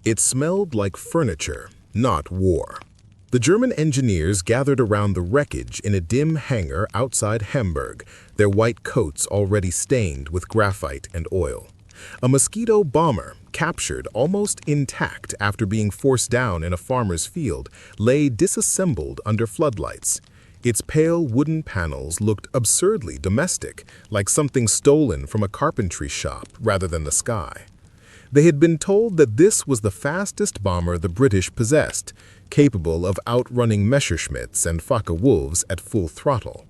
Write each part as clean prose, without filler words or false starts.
It smelled like furniture, not war. The German engineers gathered around the wreckage in a dim hangar outside Hamburg, their white coats already stained with graphite and oil. A Mosquito bomber, captured almost intact after being forced down in a farmer's field, lay disassembled under floodlights. Its pale wooden panels looked absurdly domestic, like something stolen from a carpentry shop rather than the sky. They had been told that this was the fastest bomber the British possessed, capable of outrunning Messerschmitts and Focke-Wulfs at full throttle.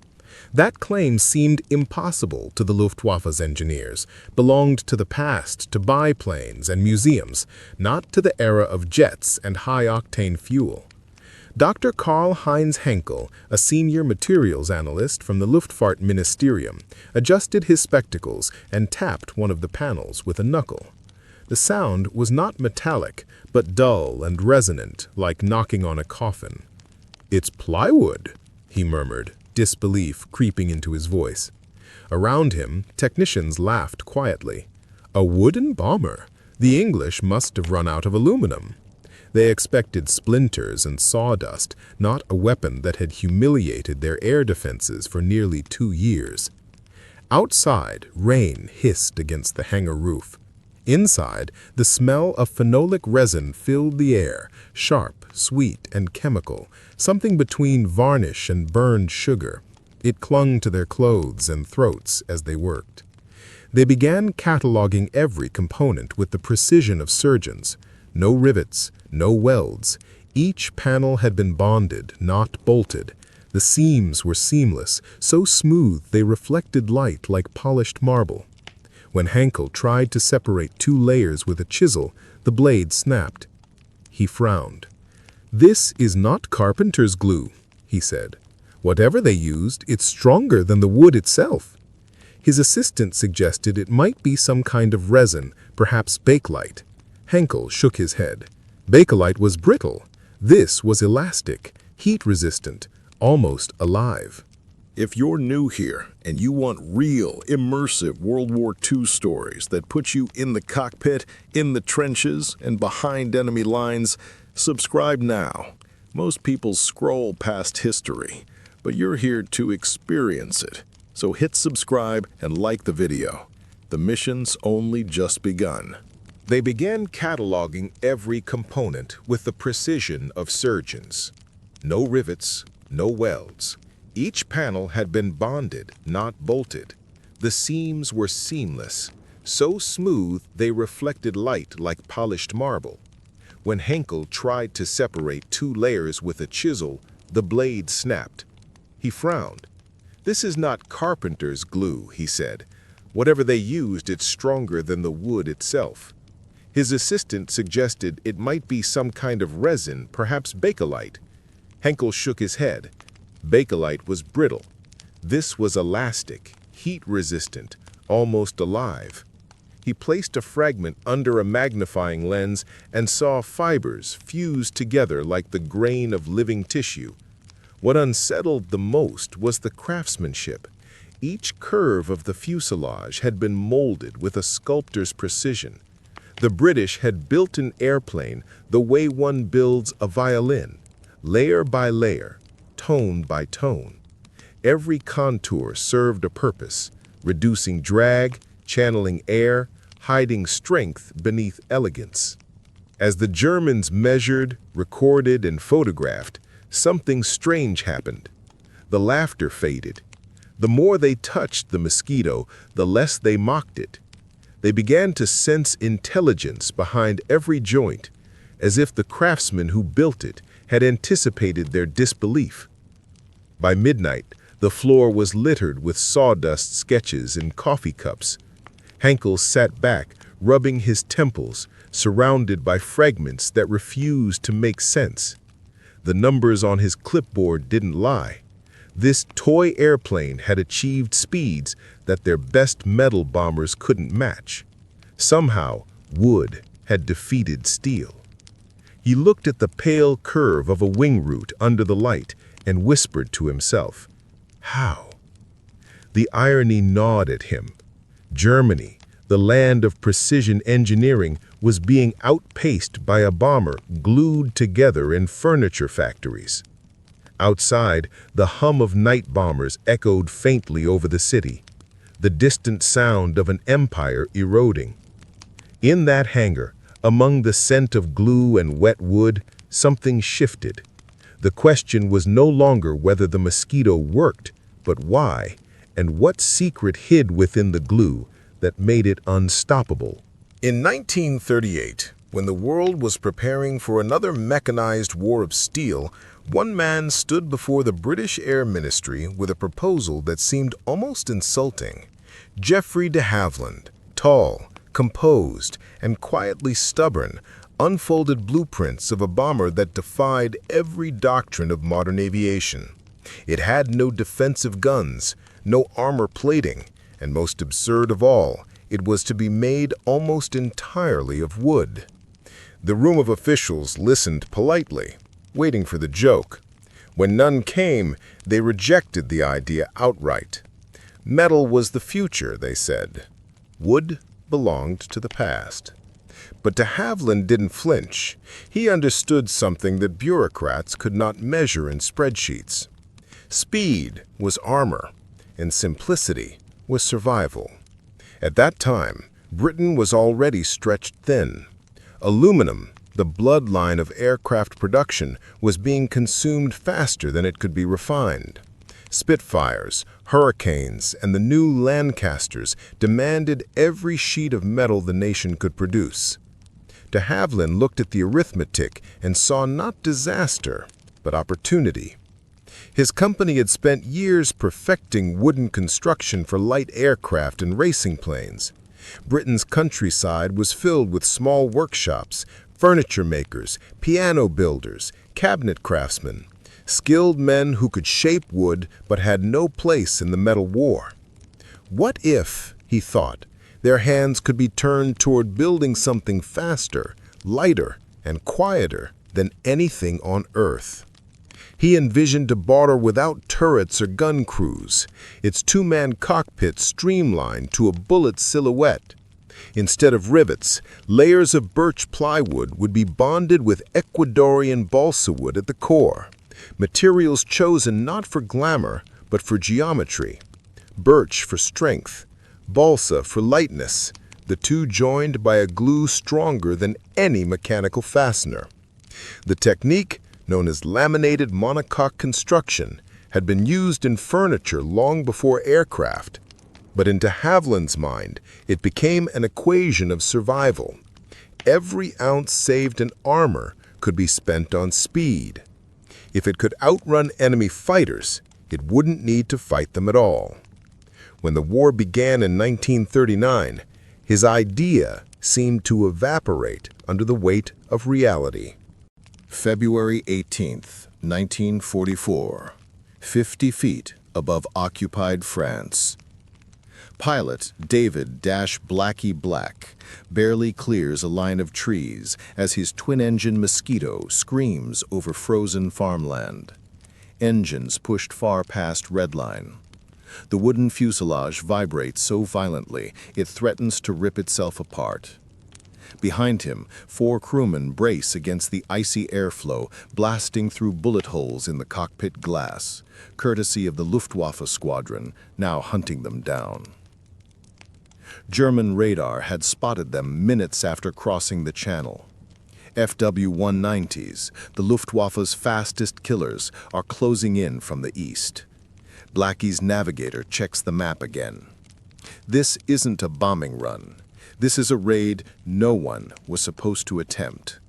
That claim seemed impossible to the Luftwaffe's engineers, belonged to the past, to biplanes and museums, not to the era of jets and high-octane fuel. Dr. Karl-Heinz Henkel, a senior materials analyst from the Luftfahrt Ministerium, adjusted his spectacles and tapped one of the panels with a knuckle. The sound was not metallic, but dull and resonant, like knocking on a coffin. "It's plywood," he murmured, disbelief creeping into his voice. Around him, technicians laughed quietly. A wooden bomber? The English must have run out of aluminum. They expected splinters and sawdust, not a weapon that had humiliated their air defenses for nearly 2 years. Outside, rain hissed against the hangar roof. Inside, the smell of phenolic resin filled the air, sharp, sweet, and chemical, something between varnish and burned sugar. It clung to their clothes and throats as they worked. They began cataloging every component with the precision of surgeons. No rivets, no welds. Each panel had been bonded, not bolted. The seams were seamless, so smooth they reflected light like polished marble. When Henkel tried to separate 2 layers with a chisel, the blade snapped. He frowned. "This is not carpenter's glue," he said. "Whatever they used, it's stronger than the wood itself." His assistant suggested it might be some kind of resin, perhaps bakelite. Henkel shook his head. Bakelite was brittle. This was elastic, heat-resistant, almost alive. If you're new here and you want real, immersive World War II stories that put you in the cockpit, in the trenches, and behind enemy lines, subscribe now. Most people scroll past history, but you're here to experience it. So hit subscribe and like the video. The mission's only just begun. They began cataloging every component with the precision of surgeons. No rivets, no welds. Each panel had been bonded, not bolted. The seams were seamless, so smooth they reflected light like polished marble. When Henkel tried to separate 2 layers with a chisel, the blade snapped. He frowned. "This is not carpenter's glue," he said. "Whatever they used, it's stronger than the wood itself." His assistant suggested it might be some kind of resin, perhaps bakelite. Henkel shook his head. Bakelite was brittle. This was elastic, heat-resistant, almost alive. He placed a fragment under a magnifying lens and saw fibers fused together like the grain of living tissue. What unsettled the most was the craftsmanship. Each curve of the fuselage had been molded with a sculptor's precision. The British had built an airplane the way one builds a violin, layer by layer, tone by tone. Every contour served a purpose, reducing drag, channeling air, hiding strength beneath elegance. As the Germans measured, recorded, and photographed, something strange happened. The laughter faded. The more they touched the Mosquito, the less they mocked it. They began to sense intelligence behind every joint, as if the craftsmen who built it had anticipated their disbelief. By midnight, the floor was littered with sawdust sketches and coffee cups. Henkel sat back, rubbing his temples, surrounded by fragments that refused to make sense. The numbers on his clipboard didn't lie. This toy airplane had achieved speeds that their best metal bombers couldn't match. Somehow, wood had defeated steel. He looked at the pale curve of a wing root under the light and whispered to himself, "How?" The irony gnawed at him. Germany, The land of precision engineering was being outpaced by a bomber glued together in furniture factories. Outside, the hum of night bombers echoed faintly over the city, the distant sound of an empire eroding. In that hangar, among the scent of glue and wet wood, something shifted. The question was no longer whether the Mosquito worked, but why, and what secret hid within the glue that made it unstoppable. In 1938, when the world was preparing for another mechanized war of steel, one man stood before the British Air Ministry with a proposal that seemed almost insulting. Geoffrey de Havilland, tall, composed, and quietly stubborn, unfolded blueprints of a bomber that defied every doctrine of modern aviation. It had no defensive guns, no armor plating, and most absurd of all, it was to be made almost entirely of wood. The room of officials listened politely, waiting for the joke. When none came, they rejected the idea outright. Metal was the future, they said. Wood belonged to the past. But de Havilland didn't flinch. He understood something that bureaucrats could not measure in spreadsheets. Speed was armor, and simplicity was survival. At that time, Britain was already stretched thin. Aluminum, the bloodline of aircraft production, was being consumed faster than it could be refined. Spitfires, Hurricanes, and the new Lancasters demanded every sheet of metal the nation could produce. De Havilland looked at the arithmetic and saw not disaster, but opportunity. His company had spent years perfecting wooden construction for light aircraft and racing planes. Britain's countryside was filled with small workshops, furniture makers, piano builders, cabinet craftsmen, skilled men who could shape wood but had no place in the metal war. What if, he thought, their hands could be turned toward building something faster, lighter, and quieter than anything on Earth? He envisioned a bomber without turrets or gun crews, its two-man cockpit streamlined to a bullet silhouette. Instead of rivets, layers of birch plywood would be bonded with Ecuadorian balsa wood at the core, materials chosen not for glamour, but for geometry. Birch for strength, balsa for lightness, the two joined by a glue stronger than any mechanical fastener. The technique, known as laminated monocoque construction, had been used in furniture long before aircraft. But in de Havilland's mind, it became an equation of survival. Every ounce saved in armor could be spent on speed. If it could outrun enemy fighters, it wouldn't need to fight them at all. When the war began in 1939, his idea seemed to evaporate under the weight of reality. February 18th, 1944, 50 feet above occupied France. Pilot David Blackie Black barely clears a line of trees as his twin-engine Mosquito screams over frozen farmland. Engines pushed far past redline. The wooden fuselage vibrates so violently it threatens to rip itself apart. Behind him, 4 crewmen brace against the icy airflow blasting through bullet holes in the cockpit glass, courtesy of the Luftwaffe squadron now hunting them down. German radar had spotted them minutes after crossing the channel. FW-190s, the Luftwaffe's fastest killers, are closing in from the east. Blackie's navigator checks the map again. This isn't a bombing run. This is a raid no one was supposed to attempt.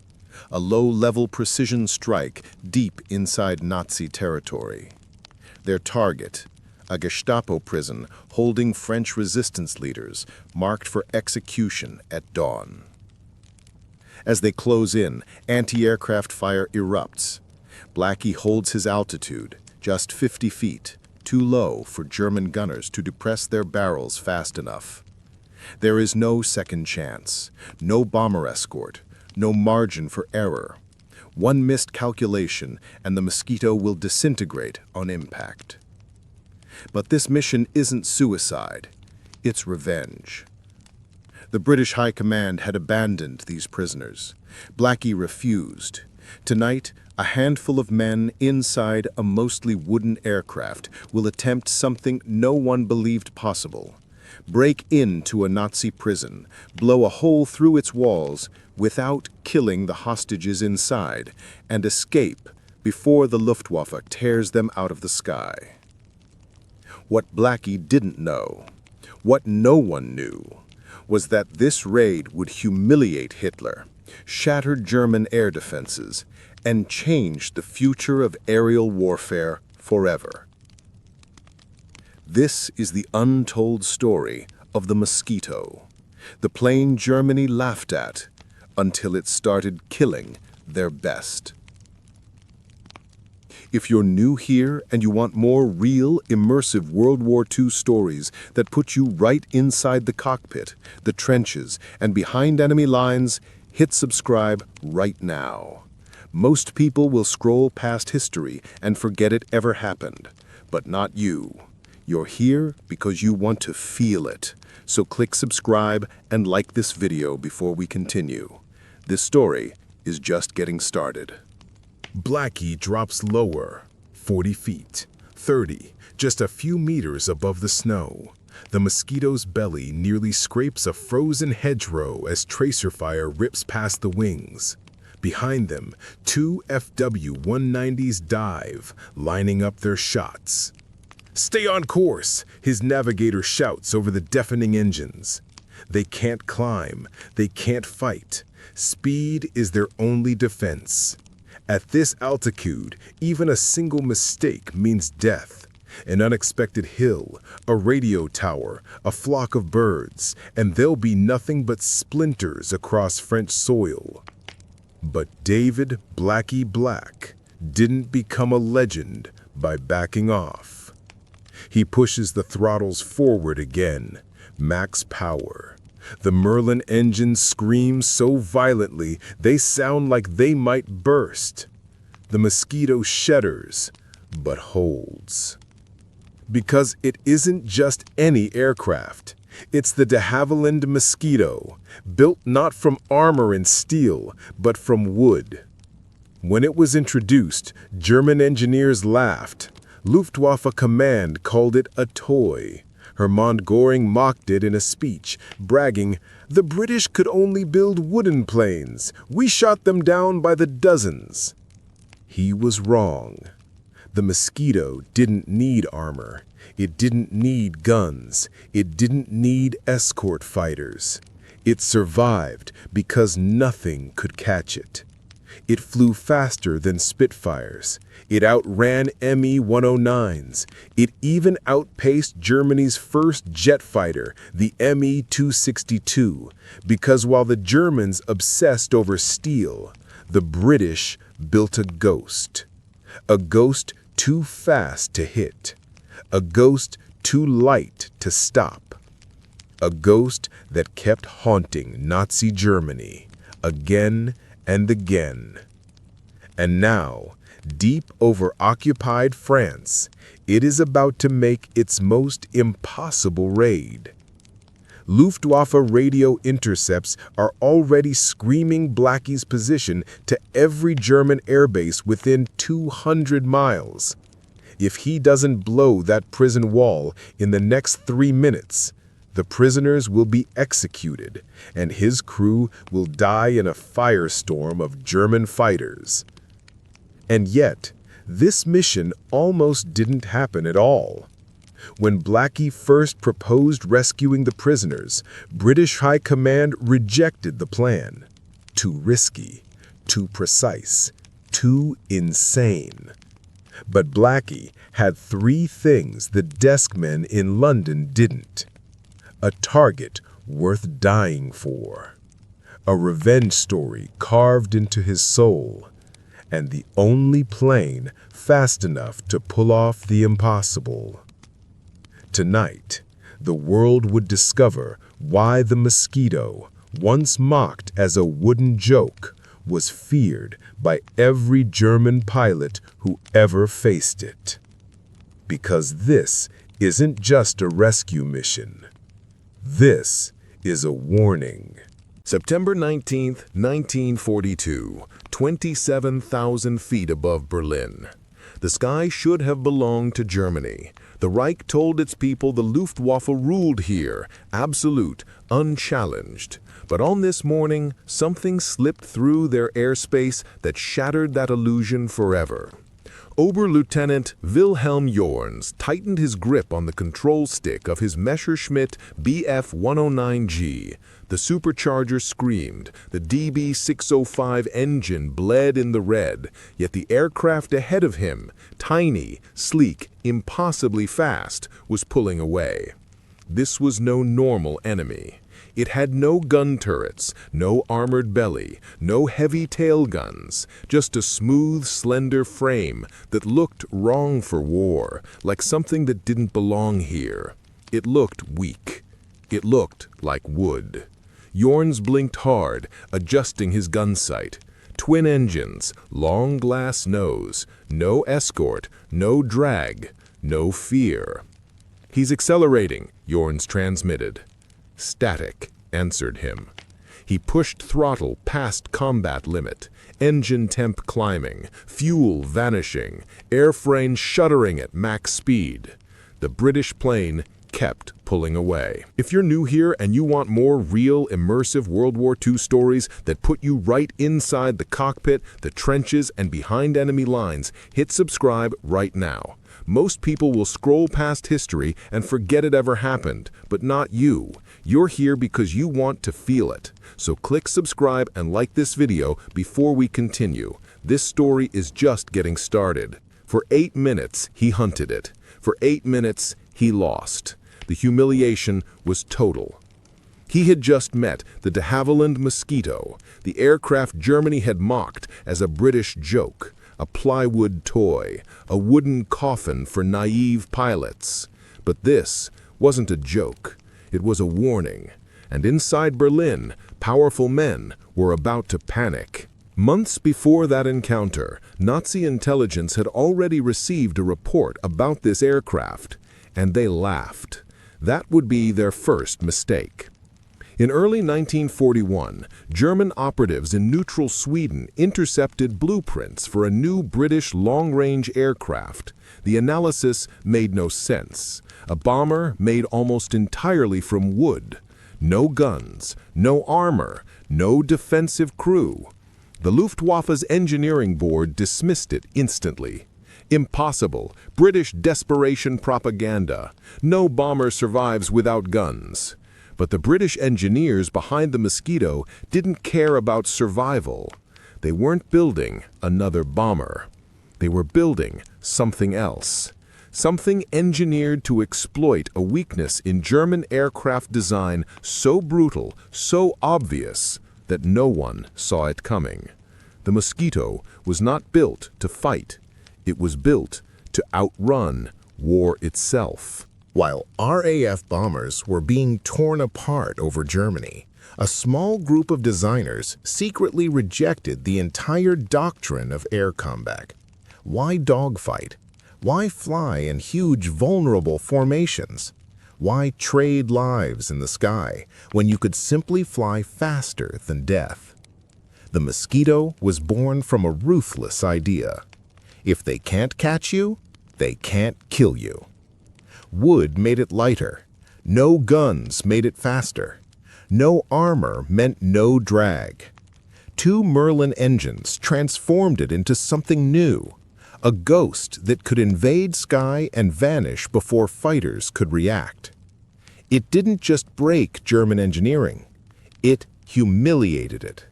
A low-level precision strike deep inside Nazi territory. Their target, a Gestapo prison holding French resistance leaders, marked for execution at dawn. As they close in, anti-aircraft fire erupts. Blackie holds his altitude, just 50 feet, too low for German gunners to depress their barrels fast enough. There is no second chance, no bomber escort, no margin for error. One missed calculation and the Mosquito will disintegrate on impact. But this mission isn't suicide, it's revenge. The British High Command had abandoned these prisoners. Blackie refused. Tonight, a handful of men inside a mostly wooden aircraft will attempt something no one believed possible. Break into a Nazi prison, blow a hole through its walls without killing the hostages inside, and escape before the Luftwaffe tears them out of the sky. What Blackie didn't know, what no one knew, was that this raid would humiliate Hitler, shatter German air defenses, and change the future of aerial warfare forever. This is the untold story of the Mosquito, the plane Germany laughed at until it started killing their best. If you're new here and you want more real, immersive World War II stories that put you right inside the cockpit, the trenches, and behind enemy lines, hit subscribe right now. Most people will scroll past history and forget it ever happened, but not you. You're here because you want to feel it. So click subscribe and like this video before we continue. This story is just getting started. Blackie drops lower, 40 feet, 30, just a few meters above the snow. The Mosquito's belly nearly scrapes a frozen hedgerow as tracer fire rips past the wings. Behind them, two FW-190s dive, lining up their shots. "Stay on course," his navigator shouts over the deafening engines. They can't climb, they can't fight. Speed is their only defense. At this altitude, even a single mistake means death. An unexpected hill, a radio tower, a flock of birds, and there'll be nothing but splinters across French soil. But David Blackie Black didn't become a legend by backing off. He pushes the throttles forward again, max power. The Merlin engines scream so violently they sound like they might burst. The Mosquito shudders, but holds. Because it isn't just any aircraft. It's the de Havilland Mosquito, built not from armor and steel, but from wood. When it was introduced, German engineers laughed. Luftwaffe command called it a toy. Göring mocked it in a speech, bragging, "The British could only build wooden planes. We shot them down by the dozens." He was wrong. The Mosquito didn't need armor. It didn't need guns. It didn't need escort fighters. It survived because nothing could catch it. It flew faster than Spitfires. It outran Me-109s. It even outpaced Germany's first jet fighter, the Me-262, because while the Germans obsessed over steel, the British built a ghost. A ghost too fast to hit. A ghost too light to stop. A ghost that kept haunting Nazi Germany again and again. And now, deep over occupied France, it is about to make its most impossible raid. Luftwaffe radio intercepts are already screaming Blackie's position to every German airbase within 200 miles. If he doesn't blow that prison wall in the next 3 minutes, the prisoners will be executed, and his crew will die in a firestorm of German fighters. And yet, this mission almost didn't happen at all. When Blackie first proposed rescuing the prisoners, British High Command rejected the plan. Too risky, too precise, too insane. But Blackie had 3 things the desk men in London didn't. A target worth dying for. A revenge story carved into his soul. And the only plane fast enough to pull off the impossible. Tonight, the world would discover why the Mosquito, once mocked as a wooden joke, was feared by every German pilot who ever faced it. Because this isn't just a rescue mission. This is a warning. September 19, 1942, 27,000 feet above Berlin. The sky should have belonged to Germany. The Reich told its people the Luftwaffe ruled here, absolute, unchallenged. But on this morning, something slipped through their airspace that shattered that illusion forever. Oberlieutenant Wilhelm Jorns tightened his grip on the control stick of his Messerschmitt Bf-109G. The supercharger screamed, the DB-605 engine bled in the red, yet the aircraft ahead of him, tiny, sleek, impossibly fast, was pulling away. This was no normal enemy. It had no gun turrets, no armored belly, no heavy tail guns, just a smooth, slender frame that looked wrong for war, like something that didn't belong here. It looked weak. It looked like wood. Jorns blinked hard, adjusting his gun sight. Twin engines, long glass nose, no escort, no drag, no fear. "He's accelerating," Jorns transmitted. "Static," answered him. He pushed throttle past combat limit, engine temp climbing, fuel vanishing, airframe shuddering at max speed. The British plane kept pulling away. If you're new here and you want more real, immersive World War II stories that put you right inside the cockpit, the trenches, and behind enemy lines, hit subscribe right now. Most people will scroll past history and forget it ever happened, but not you. You're here because you want to feel it. So click subscribe and like this video before we continue. This story is just getting started. For 8 minutes, he hunted it. For 8 minutes, he lost. The humiliation was total. He had just met the de Havilland Mosquito, the aircraft Germany had mocked as a British joke, a plywood toy, a wooden coffin for naive pilots. But this wasn't a joke. It was a warning. And inside Berlin, powerful men were about to panic. Months before that encounter, Nazi intelligence had already received a report about this aircraft, and they laughed. That would be their first mistake. In early 1941, German operatives in neutral Sweden intercepted blueprints for a new British long-range aircraft. The analysis made no sense. A bomber made almost entirely from wood. No guns, no armor, no defensive crew. The Luftwaffe's engineering board dismissed it instantly. Impossible, British desperation propaganda. No bomber survives without guns. But the British engineers behind the Mosquito didn't care about survival. They weren't building another bomber. They were building something else. Something engineered to exploit a weakness in German aircraft design so brutal, so obvious, that no one saw it coming. The Mosquito was not built to fight. It was built to outrun war itself. While RAF bombers were being torn apart over Germany, a small group of designers secretly rejected the entire doctrine of air combat. Why dogfight? Why fly in huge vulnerable formations? Why trade lives in the sky when you could simply fly faster than death? The Mosquito was born from a ruthless idea. If they can't catch you, they can't kill you. Wood made it lighter. No guns made it faster. No armor meant no drag. 2 Merlin engines transformed it into something new, a ghost that could invade sky and vanish before fighters could react. It didn't just break German engineering, it humiliated it.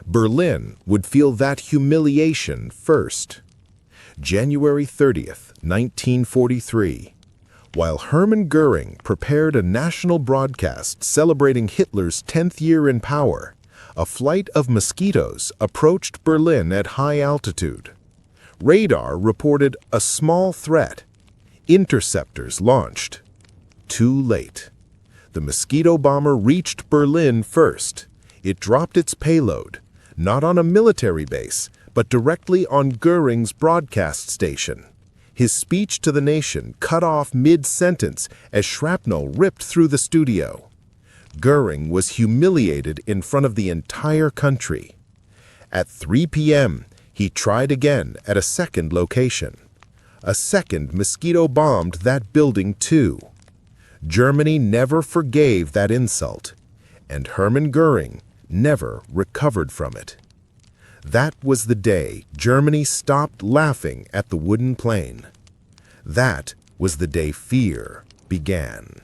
Berlin would feel that humiliation first. January 30th, 1943. While Hermann Göring prepared a national broadcast celebrating Hitler's 10th year in power, a flight of mosquitoes approached Berlin at high altitude. Radar reported a small threat. Interceptors launched. Too late. The Mosquito bomber reached Berlin first. It dropped its payload, not on a military base, but directly on Göring's broadcast station. His speech to the nation cut off mid-sentence as shrapnel ripped through the studio. Göring was humiliated in front of the entire country. At 3 p.m., he tried again at a second location. A second Mosquito bombed that building too. Germany never forgave that insult, and Hermann Göring never recovered from it. That was the day Germany stopped laughing at the wooden plane. That was the day fear began.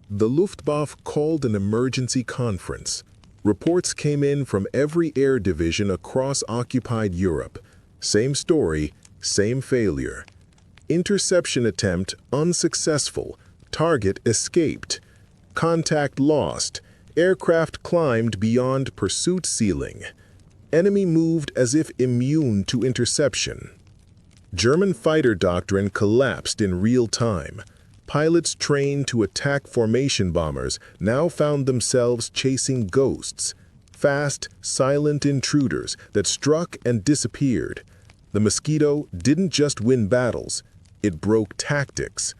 The Luftwaffe called an emergency conference. Reports came in from every air division across occupied Europe. Same story, same failure. Interception attempt unsuccessful. Target escaped. Contact lost. Aircraft climbed beyond pursuit ceiling. Enemy moved as if immune to interception. German fighter doctrine collapsed in real time. Pilots trained to attack formation bombers now found themselves chasing ghosts, fast, silent intruders that struck and disappeared. The Mosquito didn't just win battles, it broke tactics.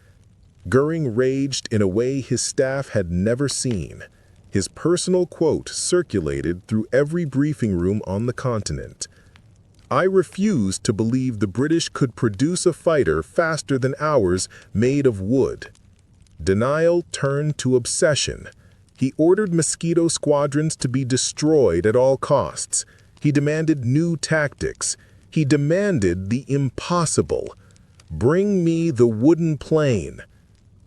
Göring raged in a way his staff had never seen. His personal quote circulated through every briefing room on the continent. "I refused to believe the British could produce a fighter faster than ours made of wood." Denial turned to obsession. He ordered Mosquito squadrons to be destroyed at all costs. He demanded new tactics. He demanded the impossible. "Bring me the wooden plane."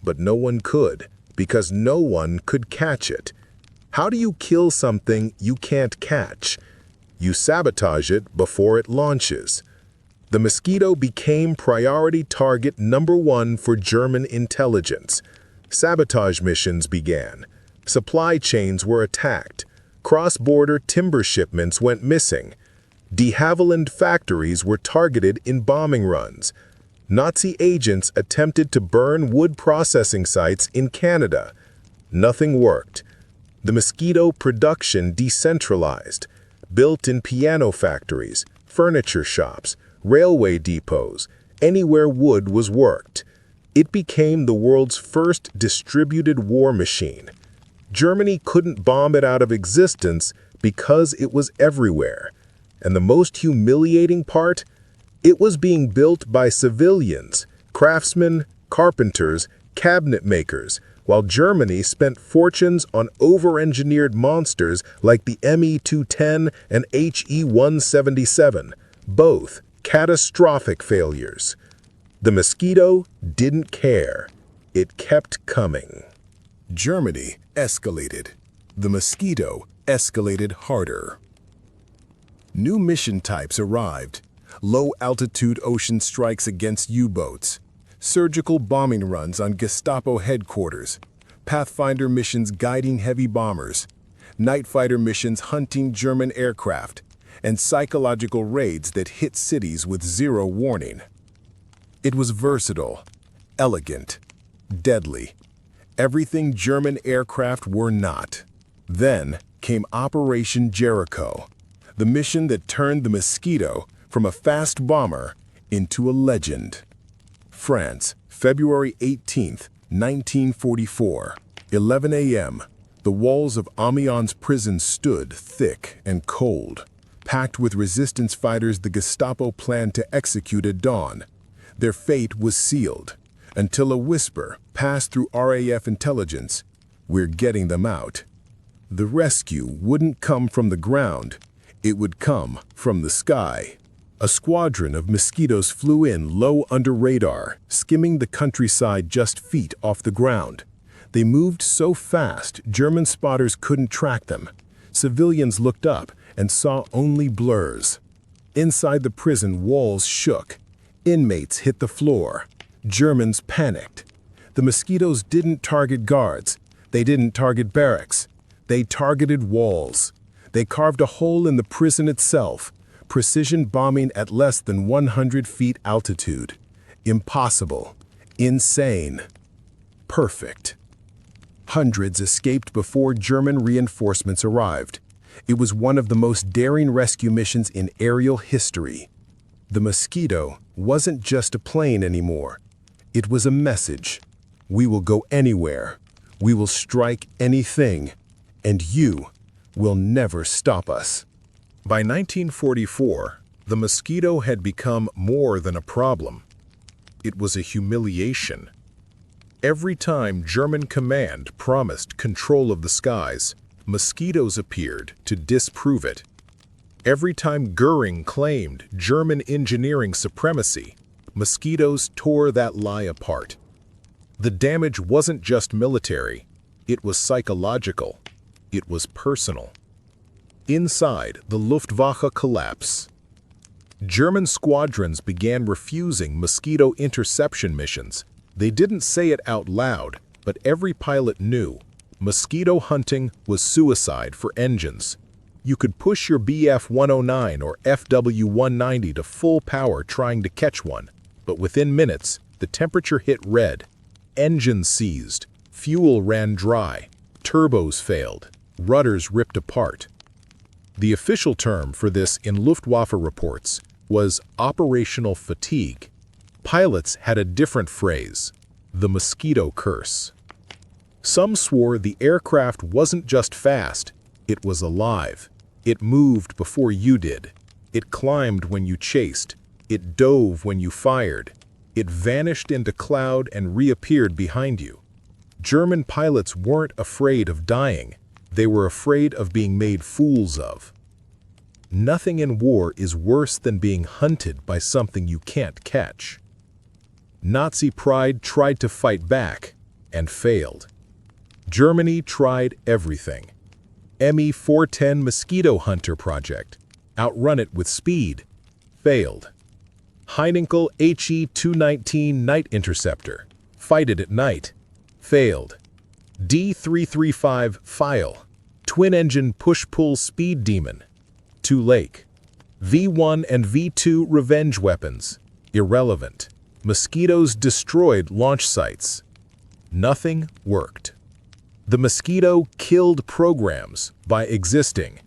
But no one could, because no one could catch it. How do you kill something you can't catch? You sabotage it before it launches. The Mosquito became priority target #1 for German intelligence. Sabotage missions began. Supply chains were attacked. Cross-border timber shipments went missing. De Havilland factories were targeted in bombing runs. Nazi agents attempted to burn wood processing sites in Canada. Nothing worked. The Mosquito production decentralized, built in piano factories, furniture shops, railway depots, anywhere wood was worked. It became the world's first distributed war machine. Germany couldn't bomb it out of existence because it was everywhere. And the most humiliating part? It was being built by civilians, craftsmen, carpenters, cabinet makers, while Germany spent fortunes on over-engineered monsters like the Me-210 and He-177, both catastrophic failures. The Mosquito didn't care. It kept coming. Germany escalated. The Mosquito escalated harder. New mission types arrived. Low-altitude ocean strikes against U-boats, surgical bombing runs on Gestapo headquarters, Pathfinder missions guiding heavy bombers, night fighter missions hunting German aircraft, and psychological raids that hit cities with zero warning. It was versatile, elegant, deadly, everything German aircraft were not. Then came Operation Jericho, the mission that turned the Mosquito from a fast bomber into a legend. France, February 18, 1944, 11 a.m. The walls of Amiens prison stood thick and cold, packed with resistance fighters the Gestapo planned to execute at dawn. Their fate was sealed, until a whisper passed through RAF intelligence, "We're getting them out." The rescue wouldn't come from the ground, it would come from the sky. A squadron of Mosquitoes flew in low under radar, skimming the countryside just feet off the ground. They moved so fast, German spotters couldn't track them. Civilians looked up and saw only blurs. Inside the prison, walls shook. Inmates hit the floor. Germans panicked. The Mosquitoes didn't target guards. They didn't target barracks. They targeted walls. They carved a hole in the prison itself. Precision bombing at less than 100 feet altitude. Impossible. Insane. Perfect. Hundreds escaped before German reinforcements arrived. It was one of the most daring rescue missions in aerial history. The Mosquito wasn't just a plane anymore. It was a message. We will go anywhere. We will strike anything. And you will never stop us. By 1944, the Mosquito had become more than a problem. It was a humiliation. Every time German command promised control of the skies, mosquitoes appeared to disprove it. Every time Göring claimed German engineering supremacy, mosquitoes tore that lie apart. The damage wasn't just military, it was psychological, it was personal. Inside the Luftwaffe collapse, German squadrons began refusing mosquito interception missions. They didn't say it out loud, but every pilot knew mosquito hunting was suicide for engines. You could push your Bf-109 or FW-190 to full power trying to catch one, but within minutes, the temperature hit red. Engines seized, fuel ran dry, turbos failed, rudders ripped apart. The official term for this in Luftwaffe reports was operational fatigue. Pilots had a different phrase, the mosquito curse. Some swore the aircraft wasn't just fast, it was alive. It moved before you did. It climbed when you chased. It dove when you fired. It vanished into cloud and reappeared behind you. German pilots weren't afraid of dying. They were afraid of being made fools of. Nothing in war is worse than being hunted by something you can't catch. Nazi pride tried to fight back and failed. Germany tried everything. Me-410 Mosquito Hunter Project, outrun it with speed, failed. Heinkel HE-219 Night Interceptor, fight it at night, failed. D-335 File, twin-engine push-pull speed demon, too late. V-1 and V-2 revenge weapons, irrelevant. Mosquitoes destroyed launch sites. Nothing worked. The Mosquito killed programs by existing.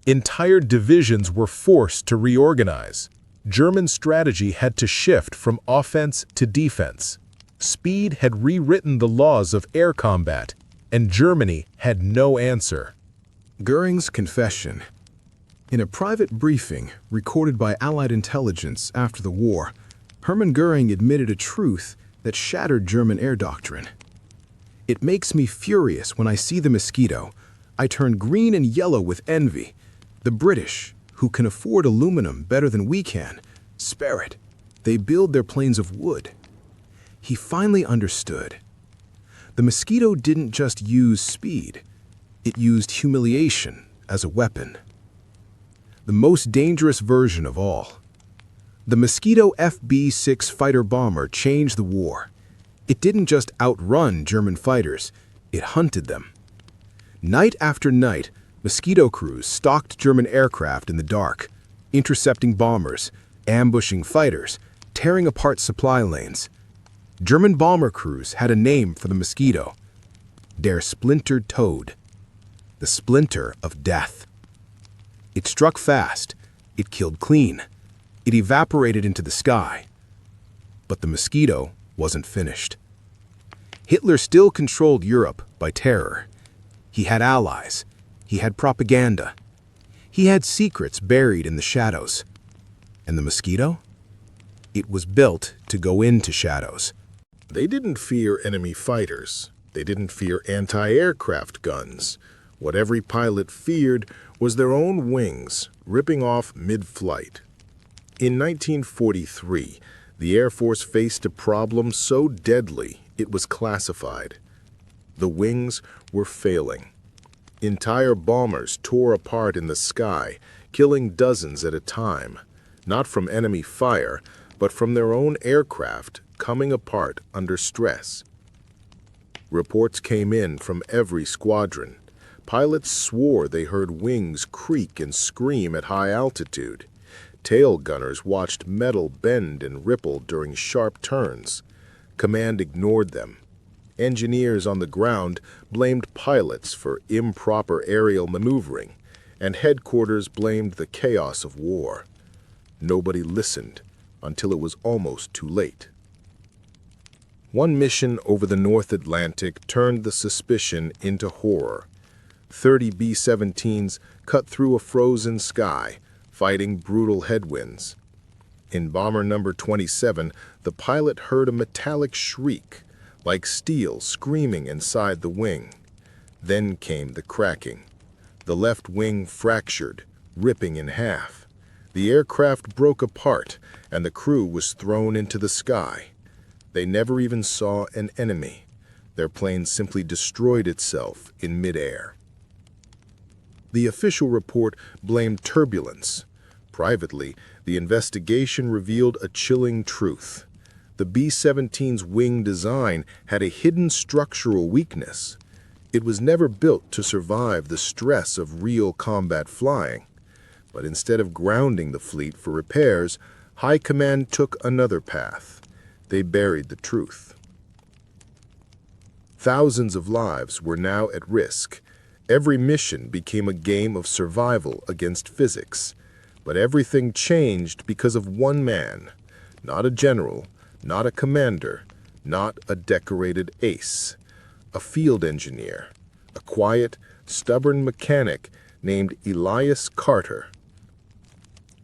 Entire divisions were forced to reorganize. German strategy had to shift from offense to defense. Speed had rewritten the laws of air combat, and Germany had no answer. Göring's confession. In a private briefing recorded by Allied intelligence after the war, Hermann Göring admitted a truth that shattered German air doctrine. It makes me furious when I see the Mosquito. I turn green and yellow with envy. The British, who can afford aluminum better than we can, spare it. They build their planes of wood. He finally understood. The Mosquito didn't just use speed. It used humiliation as a weapon. The most dangerous version of all. The Mosquito FB-6 fighter bomber changed the war. It didn't just outrun German fighters, it hunted them. Night after night, Mosquito crews stalked German aircraft in the dark, intercepting bombers, ambushing fighters, tearing apart supply lanes. German bomber crews had a name for the Mosquito, Der Splintered Toad, the splinter of death. It struck fast, it killed clean, it evaporated into the sky. But the Mosquito wasn't finished. Hitler still controlled Europe by terror. He had allies. He had propaganda. He had secrets buried in the shadows. And the Mosquito? It was built to go into shadows. They didn't fear enemy fighters. They didn't fear anti-aircraft guns. What every pilot feared was their own wings ripping off mid-flight. In 1943, the Air Force faced a problem so deadly it was classified. The wings were failing. Entire bombers tore apart in the sky, killing dozens at a time, not from enemy fire, but from their own aircraft coming apart under stress. Reports came in from every squadron. Pilots swore they heard wings creak and scream at high altitude. Tail gunners watched metal bend and ripple during sharp turns. Command ignored them. Engineers on the ground blamed pilots for improper aerial maneuvering, and headquarters blamed the chaos of war. Nobody listened until it was almost too late. One mission over the North Atlantic turned the suspicion into horror. 30 B-17s cut through a frozen sky, fighting brutal headwinds. In bomber number 27, the pilot heard a metallic shriek, like steel screaming inside the wing. Then came the cracking. The left wing fractured, ripping in half. The aircraft broke apart, and the crew was thrown into the sky. They never even saw an enemy. Their plane simply destroyed itself in midair. The official report blamed turbulence. Privately, the investigation revealed a chilling truth. The B-17's wing design had a hidden structural weakness. It was never built to survive the stress of real combat flying. But instead of grounding the fleet for repairs, High Command took another path. They buried the truth. Thousands of lives were now at risk. Every mission became a game of survival against physics. But everything changed because of one man. Not a general, not a commander, not a decorated ace. A field engineer, a quiet, stubborn mechanic named Elias Carter.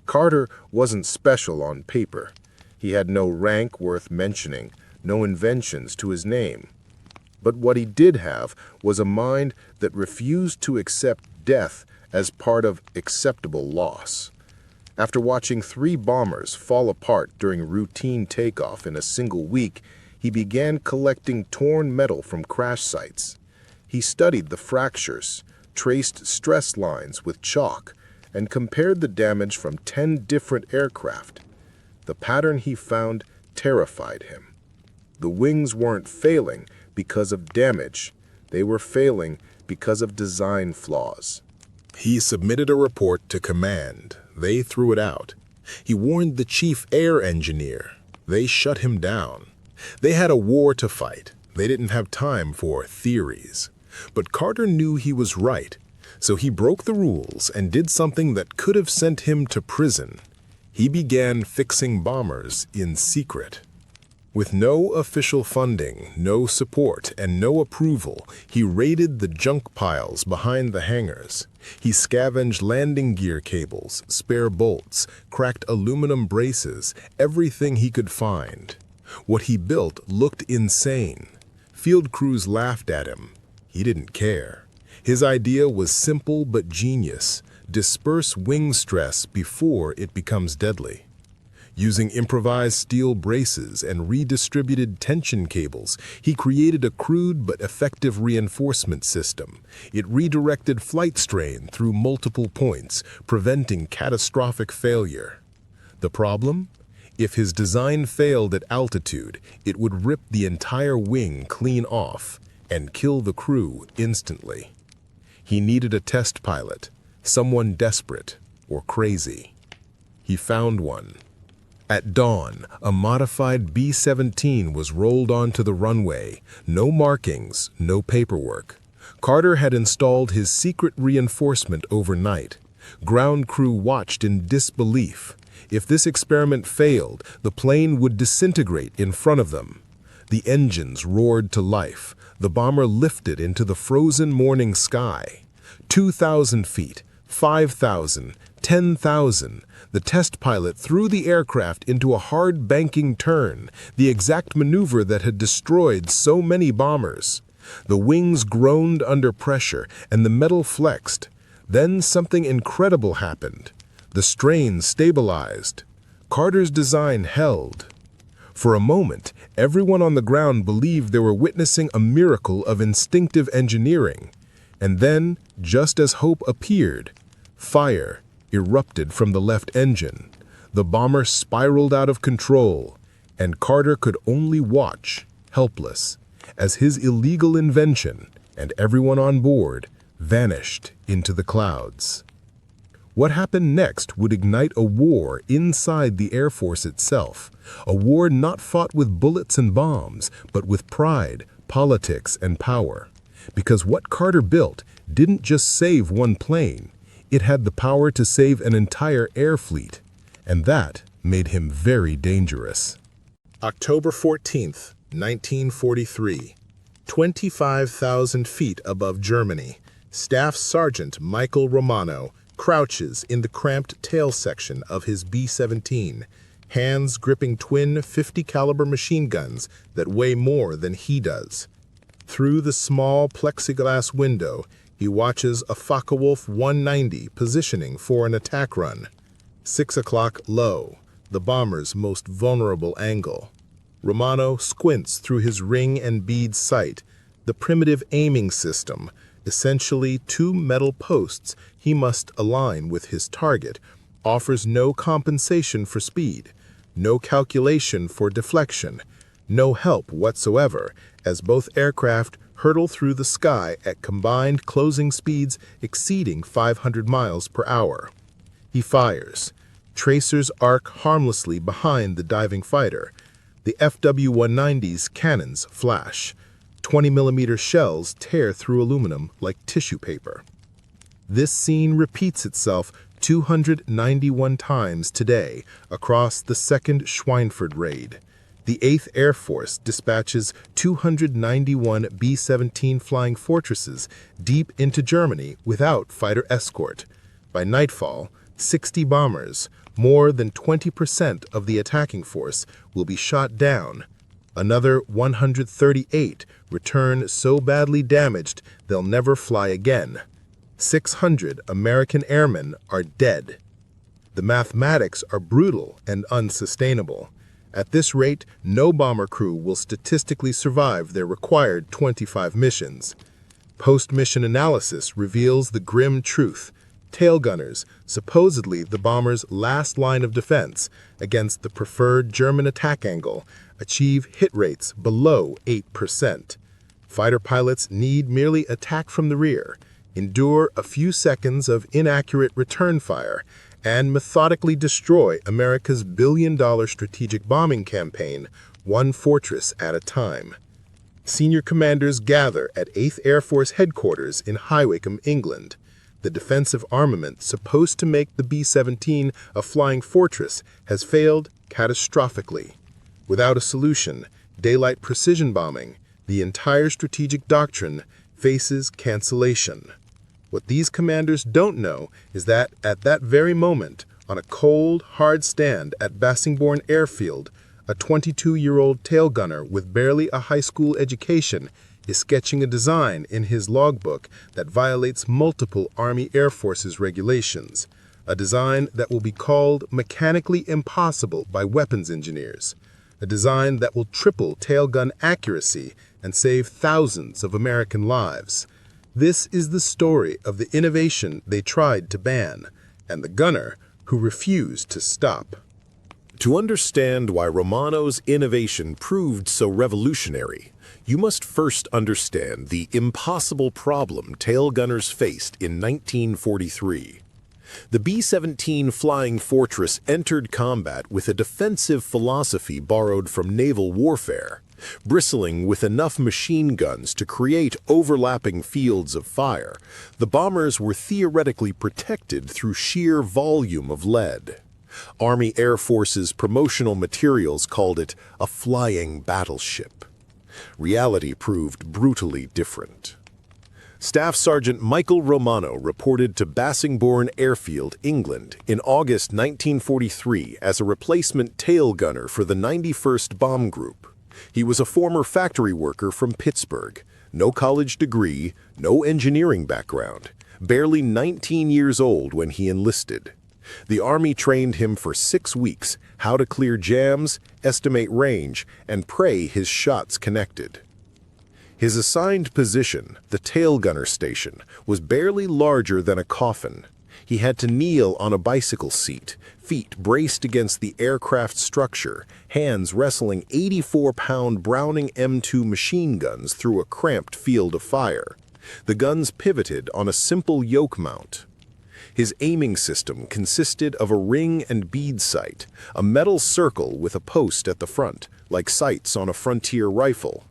Carter wasn't special on paper. He had no rank worth mentioning, no inventions to his name. But what he did have was a mind that refused to accept death as part of acceptable loss. After watching 3 bombers fall apart during routine takeoff in a single week, he began collecting torn metal from crash sites. He studied the fractures, traced stress lines with chalk, and compared the damage from 10 different aircraft. The pattern he found terrified him. The wings weren't failing because of damage. They were failing because of design flaws. He submitted a report to command. They threw it out. He warned the chief air engineer. They shut him down. They had a war to fight. They didn't have time for theories. But Carter knew he was right, so he broke the rules and did something that could have sent him to prison. He began fixing bombers in secret. With no official funding, no support, and no approval, he raided the junk piles behind the hangars. He scavenged landing gear cables, spare bolts, cracked aluminum braces, everything he could find. What he built looked insane. Field crews laughed at him. He didn't care. His idea was simple but genius. Disperse wing stress before it becomes deadly. Using improvised steel braces and redistributed tension cables, he created a crude but effective reinforcement system. It redirected flight strain through multiple points, preventing catastrophic failure. The problem? If his design failed at altitude, it would rip the entire wing clean off and kill the crew instantly. He needed a test pilot, someone desperate or crazy. He found one. At dawn, a modified B-17 was rolled onto the runway. No markings, no paperwork. Carter had installed his secret reinforcement overnight. Ground crew watched in disbelief. If this experiment failed, the plane would disintegrate in front of them. The engines roared to life. The bomber lifted into the frozen morning sky. 2,000 feet, 5,000, 10,000. The test pilot threw the aircraft into a hard banking turn, the exact maneuver that had destroyed so many bombers. The wings groaned under pressure, and the metal flexed. Then something incredible happened. The strain stabilized. Carter's design held. For a moment, everyone on the ground believed they were witnessing a miracle of instinctive engineering. And then, just as hope appeared, fire erupted from the left engine. The bomber spiraled out of control, and Carter could only watch, helpless, as his illegal invention and everyone on board vanished into the clouds. What happened next would ignite a war inside the Air Force itself, a war not fought with bullets and bombs, but with pride, politics, and power. Because what Carter built didn't just save one plane, it had the power to save an entire air fleet, and that made him very dangerous. October 14th, 1943. 25,000 feet above Germany, Staff Sergeant Michael Romano crouches in the cramped tail section of his B-17, hands gripping twin 50-caliber machine guns that weigh more than he does. Through the small plexiglass window, he watches a Focke-Wulf 190 positioning for an attack run. 6 o'clock low, the bomber's most vulnerable angle. Romano squints through his ring and bead sight, the primitive aiming system, essentially two metal posts he must align with his target, offers no compensation for speed, no calculation for deflection, no help whatsoever as both aircraft hurtle through the sky at combined closing speeds exceeding 500 miles per hour. He fires. Tracers arc harmlessly behind the diving fighter. The FW-190's cannons flash. 20-millimeter shells tear through aluminum like tissue paper. This scene repeats itself 291 times today across the 2nd Schweinfurt raid. The 8th Air Force dispatches 291 B-17 Flying Fortresses deep into Germany without fighter escort. By nightfall, 60 bombers, more than 20% of the attacking force, will be shot down. Another 138 return so badly damaged they'll never fly again. 600 American airmen are dead. The mathematics are brutal and unsustainable. At this rate, no bomber crew will statistically survive their required 25 missions. Post-mission analysis reveals the grim truth. Tail gunners, supposedly the bomber's last line of defense against the preferred German attack angle, achieve hit rates below 8%. Fighter pilots need merely attack from the rear, endure a few seconds of inaccurate return fire, and methodically destroy America's billion-dollar strategic bombing campaign, one fortress at a time. Senior commanders gather at 8th Air Force Headquarters in High Wycombe, England. The defensive armament supposed to make the B-17 a flying fortress has failed catastrophically. Without a solution, daylight precision bombing, the entire strategic doctrine faces cancellation. What these commanders don't know is that at that very moment, on a cold, hard stand at Bassingbourn Airfield, a 22-year-old tail gunner with barely a high school education is sketching a design in his logbook that violates multiple Army Air Forces regulations, a design that will be called mechanically impossible by weapons engineers, a design that will triple tail gun accuracy and save thousands of American lives. This is the story of the innovation they tried to ban, and the gunner who refused to stop. To understand why Romano's innovation proved so revolutionary, you must first understand the impossible problem tail gunners faced in 1943. The B-17 Flying Fortress entered combat with a defensive philosophy borrowed from naval warfare, bristling with enough machine guns to create overlapping fields of fire. The bombers were theoretically protected through sheer volume of lead. Army Air Force's promotional materials called it a flying battleship. Reality proved brutally different. Staff Sergeant Michael Romano reported to Bassingbourn Airfield, England, in August 1943 as a replacement tail gunner for the 91st Bomb Group. He was a former factory worker from Pittsburgh, no college degree, no engineering background, barely 19 years old when he enlisted. The Army trained him for 6 weeks how to clear jams, estimate range, and pray his shots connected. His assigned position, the tail gunner station, was barely larger than a coffin. He had to kneel on a bicycle seat, feet braced against the aircraft structure, hands wrestling 84-pound Browning M2 machine guns through a cramped field of fire. The guns pivoted on a simple yoke mount. His aiming system consisted of a ring and bead sight, a metal circle with a post at the front, like sights on a frontier rifle.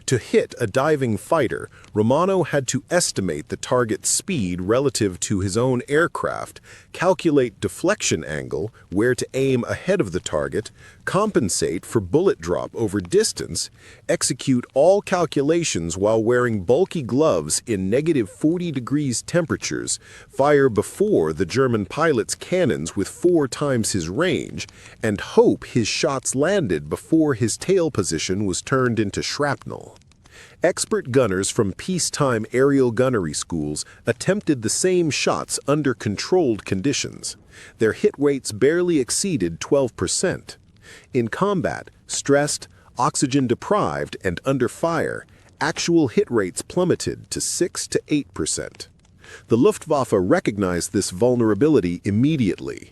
To hit a diving fighter, Romano had to estimate the target's speed relative to his own aircraft, calculate deflection angle, where to aim ahead of the target, compensate for bullet drop over distance, execute all calculations while wearing bulky gloves in -40 degrees temperatures, fire before the German pilot's cannons with 4 times his range, and hope his shots landed before his tail position was turned into shrapnel. Expert gunners from peacetime aerial gunnery schools attempted the same shots under controlled conditions. Their hit rates barely exceeded 12%. In combat, stressed, oxygen-deprived, and under fire, actual hit rates plummeted to 6 to 8%. The Luftwaffe recognized this vulnerability immediately.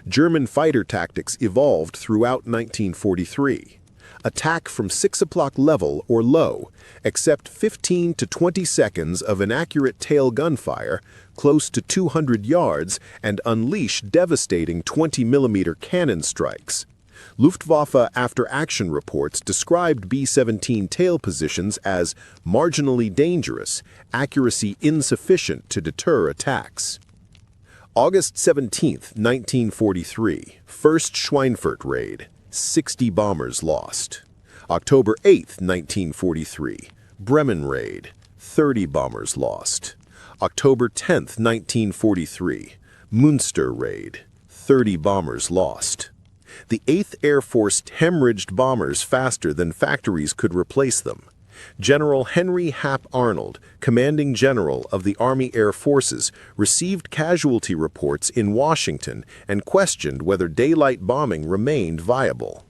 German fighter tactics evolved throughout 1943. Attack from 6 o'clock level or low, accept 15 to 20 seconds of inaccurate tail gunfire, close to 200 yards, and unleash devastating 20mm cannon strikes. Luftwaffe after-action reports described B-17 tail positions as marginally dangerous, accuracy insufficient to deter attacks. August 17, 1943, First Schweinfurt raid. 60 bombers lost. October 8, 1943, Bremen raid, 30 bombers lost. October 10, 1943, Münster raid, 30 bombers lost. The 8th Air Force hemorrhaged bombers faster than factories could replace them. General Henry Hap Arnold, commanding general of the Army Air Forces, received casualty reports in Washington and questioned whether daylight bombing remained viable.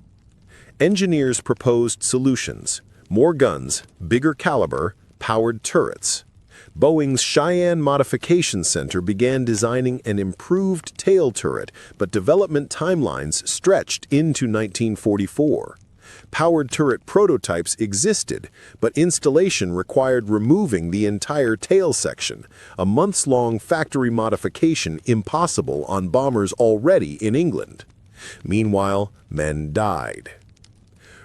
Engineers proposed solutions: more guns, bigger caliber, powered turrets. Boeing's Cheyenne Modification Center began designing an improved tail turret, but development timelines stretched into 1944. Powered turret prototypes existed, but installation required removing the entire tail section, a months-long factory modification impossible on bombers already in England. Meanwhile, men died.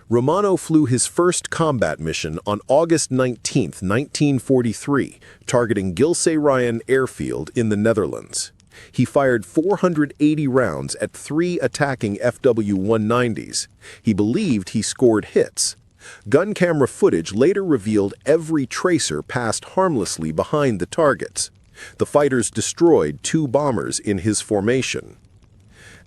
Romano flew his first combat mission on August 19, 1943, targeting Gilse Ryan Airfield in the Netherlands. He fired 480 rounds at 3 attacking FW-190s. He believed he scored hits. Gun camera footage later revealed every tracer passed harmlessly behind the targets. The fighters destroyed 2 bombers in his formation.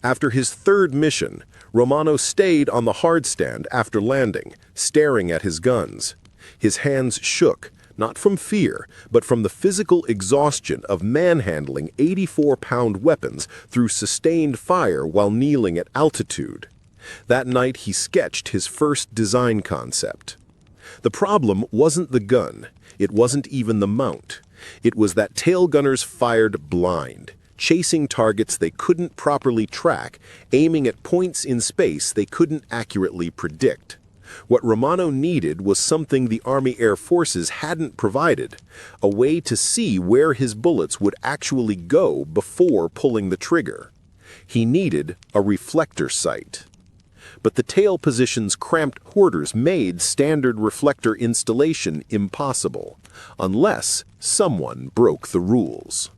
After his third mission, Romano stayed on the hardstand after landing, staring at his guns. His hands shook, not from fear, but from the physical exhaustion of manhandling 84-pound weapons through sustained fire while kneeling at altitude. That night he sketched his first design concept. The problem wasn't the gun, it wasn't even the mount. It was that tail gunners fired blind, chasing targets they couldn't properly track, aiming at points in space they couldn't accurately predict. What Romano needed was something the Army Air Forces hadn't provided, a way to see where his bullets would actually go before pulling the trigger. He needed a reflector sight. But the tail position's cramped quarters made standard reflector installation impossible, unless someone broke the rules.